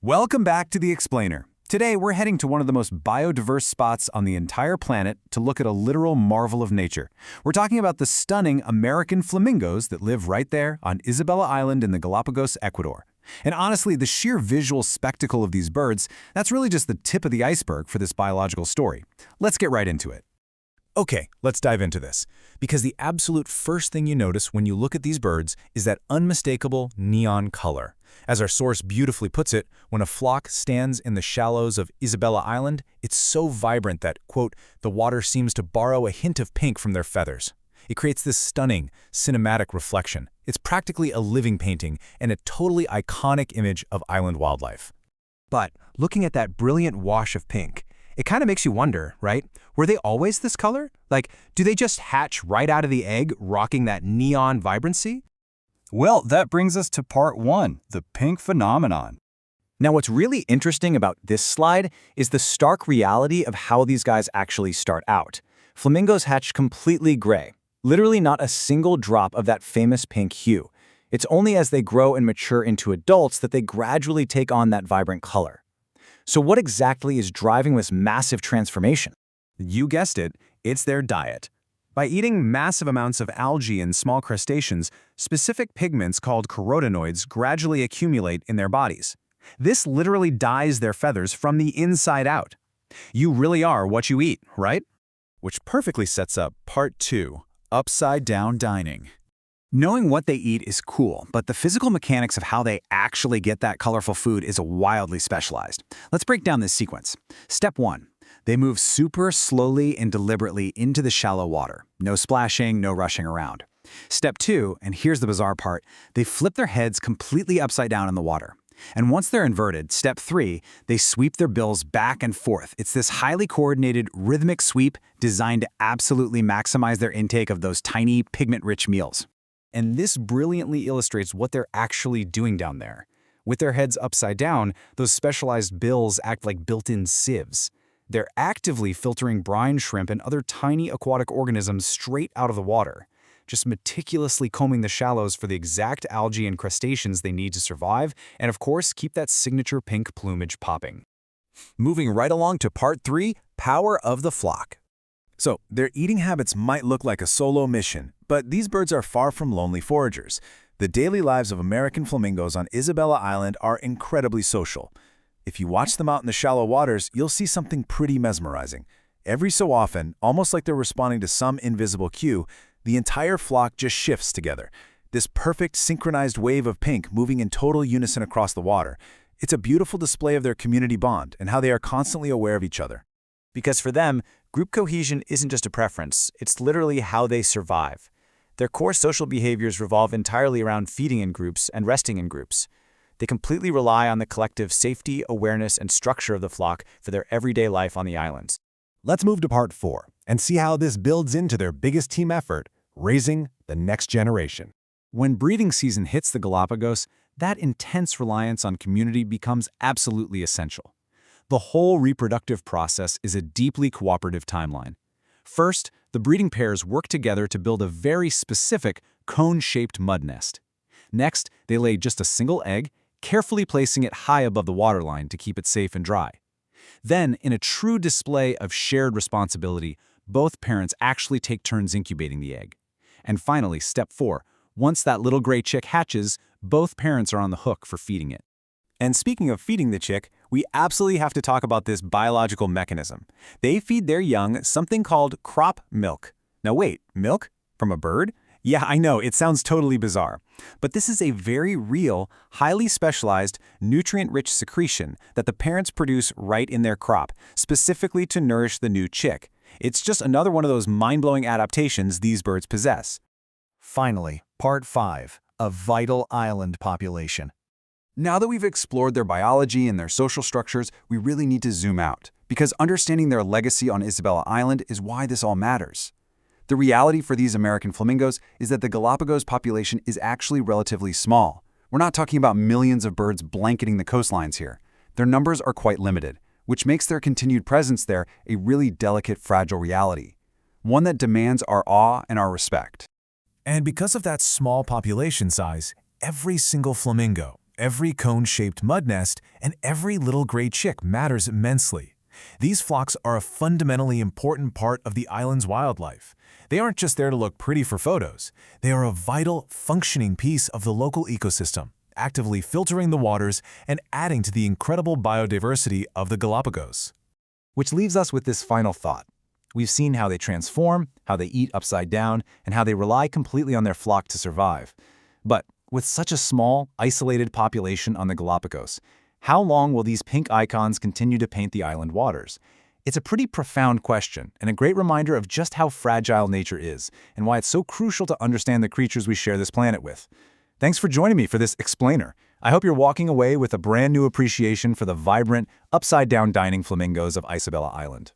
Welcome back to The Explainer. Today, we're heading to one of the most biodiverse spots on the entire planet to look at a literal marvel of nature. We're talking about the stunning American flamingos that live right there on Isabela Island in the Galápagos, Ecuador. And honestly, the sheer visual spectacle of these birds, that's really just the tip of the iceberg for this biological story. Let's get right into it. Okay, let's dive into this, because the absolute first thing you notice when you look at these birds is that unmistakable neon color. As our source beautifully puts it, when a flock stands in the shallows of Isabela Island, it's so vibrant that, quote, the water seems to borrow a hint of pink from their feathers. It creates this stunning, cinematic reflection. It's practically a living painting and a totally iconic image of island wildlife. But looking at that brilliant wash of pink, it kind of makes you wonder, right? Were they always this color? Like, do they just hatch right out of the egg, rocking that neon vibrancy? Well, that brings us to part one, the pink phenomenon. Now, what's really interesting about this slide is the stark reality of how these guys actually start out. Flamingos hatch completely gray, literally not a single drop of that famous pink hue. It's only as they grow and mature into adults that they gradually take on that vibrant color. So what exactly is driving this massive transformation? You guessed it, it's their diet. By eating massive amounts of algae and small crustaceans, specific pigments called carotenoids gradually accumulate in their bodies. This literally dyes their feathers from the inside out. You really are what you eat, right? Which perfectly sets up part two, upside-down dining. Knowing what they eat is cool, but the physical mechanics of how they actually get that colorful food is wildly specialized. Let's break down this sequence. Step 1. They move super slowly and deliberately into the shallow water. No splashing, no rushing around. Step 2, and here's the bizarre part, they flip their heads completely upside down in the water. And once they're inverted, step 3, they sweep their bills back and forth. It's this highly coordinated, rhythmic sweep designed to absolutely maximize their intake of those tiny, pigment-rich meals. And this brilliantly illustrates what they're actually doing down there. With their heads upside down, those specialized bills act like built-in sieves. They're actively filtering brine shrimp and other tiny aquatic organisms straight out of the water, just meticulously combing the shallows for the exact algae and crustaceans they need to survive, and of course, keep that signature pink plumage popping. Moving right along to part 3, power of the flock. So, their eating habits might look like a solo mission, but these birds are far from lonely foragers. The daily lives of American flamingos on Isabela Island are incredibly social. If you watch them out in the shallow waters, you'll see something pretty mesmerizing. Every so often, almost like they're responding to some invisible cue, the entire flock just shifts together. This perfect synchronized wave of pink moving in total unison across the water. It's a beautiful display of their community bond and how they are constantly aware of each other. Because for them, group cohesion isn't just a preference, it's literally how they survive. Their core social behaviors revolve entirely around feeding in groups and resting in groups. They completely rely on the collective safety, awareness, and structure of the flock for their everyday life on the islands. Let's move to part 4 and see how this builds into their biggest team effort, raising the next generation. When breeding season hits the Galapagos, that intense reliance on community becomes absolutely essential. The whole reproductive process is a deeply cooperative timeline. First, the breeding pairs work together to build a very specific cone-shaped mud nest. Next, they lay just a single egg, carefully placing it high above the waterline to keep it safe and dry. Then, in a true display of shared responsibility, both parents actually take turns incubating the egg. And finally, step 4, once that little gray chick hatches, both parents are on the hook for feeding it. And speaking of feeding the chick, we absolutely have to talk about this biological mechanism. They feed their young something called crop milk. Now wait, milk? From a bird? Yeah, I know, it sounds totally bizarre. But this is a very real, highly specialized, nutrient-rich secretion that the parents produce right in their crop, specifically to nourish the new chick. It's just another one of those mind-blowing adaptations these birds possess. Finally, part 5, a vital island population. Now that we've explored their biology and their social structures, we really need to zoom out, because understanding their legacy on Isabela Island is why this all matters. The reality for these American flamingos is that the Galapagos population is actually relatively small. We're not talking about millions of birds blanketing the coastlines here. Their numbers are quite limited, which makes their continued presence there a really delicate, fragile reality, one that demands our awe and our respect. And because of that small population size, every single flamingo, Every cone-shaped mud nest and every little gray chick matters immensely. These flocks are a fundamentally important part of the island's wildlife. They aren't just there to look pretty for photos. They are a vital, functioning piece of the local ecosystem, actively filtering the waters and adding to the incredible biodiversity of the Galápagos. Which leaves us with this final thought. We've seen how they transform, how they eat upside down, and how they rely completely on their flock to survive. But with such a small, isolated population on the Galápagos, how long will these pink icons continue to paint the island waters? It's a pretty profound question and a great reminder of just how fragile nature is and why it's so crucial to understand the creatures we share this planet with. Thanks for joining me for this explainer. I hope you're walking away with a brand new appreciation for the vibrant, upside-down dining flamingos of Isabela Island.